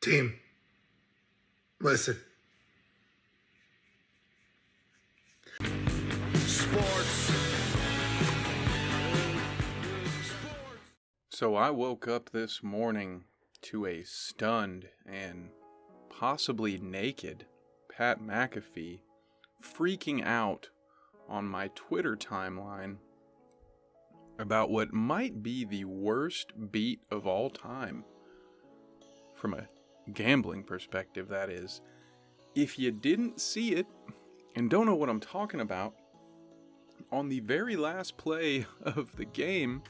Team, listen. Sports. So I woke up this morning to a stunned and possibly naked Pat McAfee freaking out on my Twitter timeline about what might be the worst beat of all time. From a gambling perspective, that is. If you didn't see it and don't know what I'm talking about, on the very last play of the game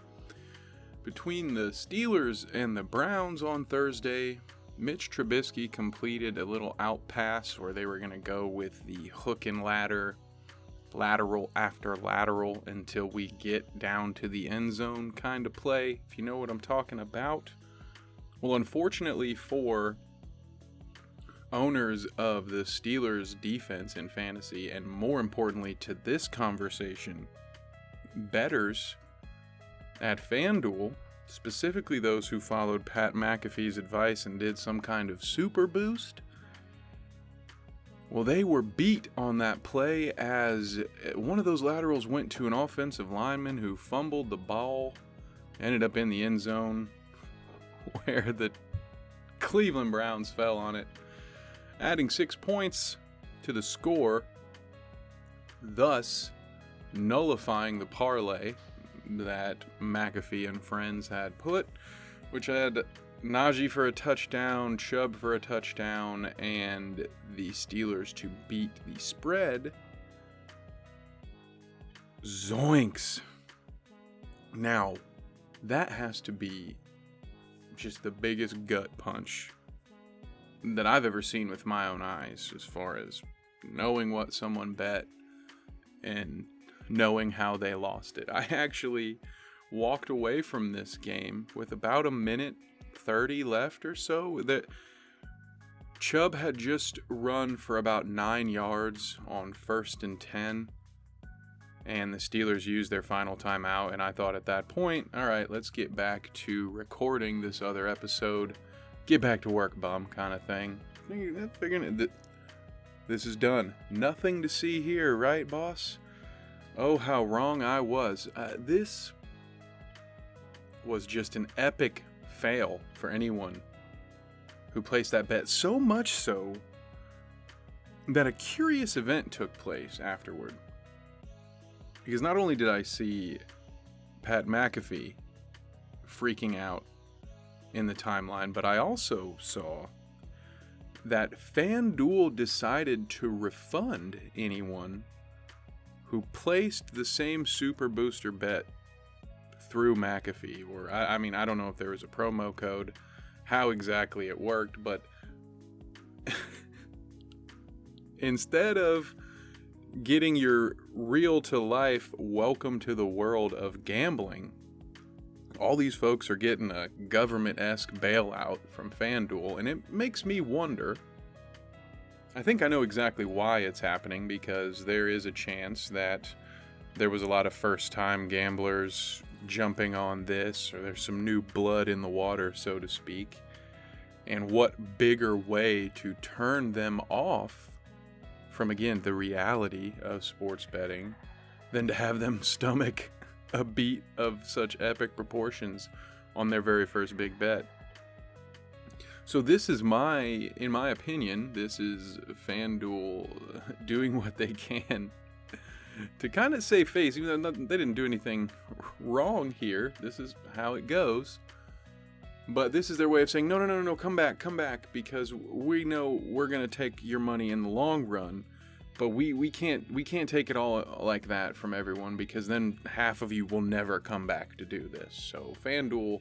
between the Steelers and the Browns on Thursday, Mitch Trubisky completed a little out pass where they were going to go with the hook and ladder, lateral after lateral until we get down to the end zone kind of play, if you know what I'm talking about. Well, unfortunately for owners of the Steelers defense in fantasy, and more importantly to this conversation, bettors at FanDuel, specifically those who followed Pat McAfee's advice and did some kind of super boost, well, they were beat on that play as one of those laterals went to an offensive lineman who fumbled the ball, ended up in the end zone where the Cleveland Browns fell on it, adding 6 points to the score, thus nullifying the parlay that McAfee and friends had put, which had Najee for a touchdown, Chubb for a touchdown, and the Steelers to beat the spread. Zoinks! Now, that has to be just the biggest gut punch that I've ever seen with my own eyes, as far as knowing what someone bet and knowing how they lost it. I actually walked away from this game with about a minute 30 left or so. That Chubb had just run for about 9 yards on 1st and 10, and the Steelers used their final timeout, and I thought at that point, all right, let's get back to recording this other episode. Get back to work, bum, kind of thing. This is done. Nothing to see here, right, boss? Oh, how wrong I was. This was just an epic fail for anyone who placed that bet. So much so that a curious event took place afterward. Because not only did I see Pat McAfee freaking out in the timeline, but I also saw that FanDuel decided to refund anyone who placed the same Super Booster bet through McAfee. Or, I mean, I don't know if there was a promo code, how exactly it worked, but instead of getting your real-to-life welcome to the world of gambling, all these folks are getting a government-esque bailout from FanDuel, and it makes me wonder. I think I know exactly why it's happening, because there is a chance that there was a lot of first-time gamblers jumping on this, or there's some new blood in the water, so to speak. And what bigger way to turn them off from, again, the reality of sports betting than to have them stomach a beat of such epic proportions on their very first big bet. So this is in my opinion, this is FanDuel doing what they can to kind of save face, even though they didn't do anything wrong here. This is how it goes. But this is their way of saying, no, come back, because we know we're going to take your money in the long run, but we can't take it all like that from everyone, because then half of you will never come back to do this. So FanDuel,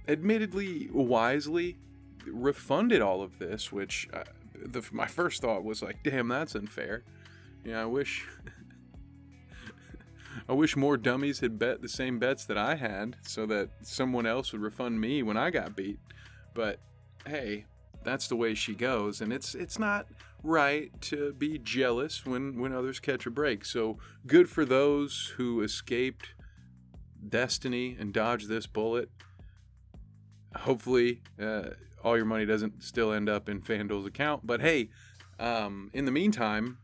admittedly, wisely, refunded all of this, which my first thought was like, damn, that's unfair. Yeah, I wish more dummies had bet the same bets that I had so that someone else would refund me when I got beat. But hey, that's the way she goes, and it's not right to be jealous when others catch a break. So good for those who escaped destiny and dodged this bullet. hopefully all your money doesn't still end up in FanDuel's account. But hey, in the meantime,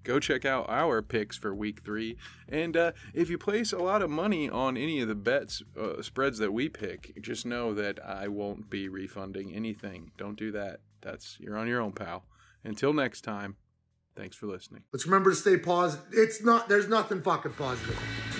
go check out our picks for week 3. And if you place a lot of money on any of the bets, spreads that we pick, just know that I won't be refunding anything. Don't do that. You're on your own, pal. Until next time, thanks for listening. Let's remember to stay positive. There's nothing fucking positive.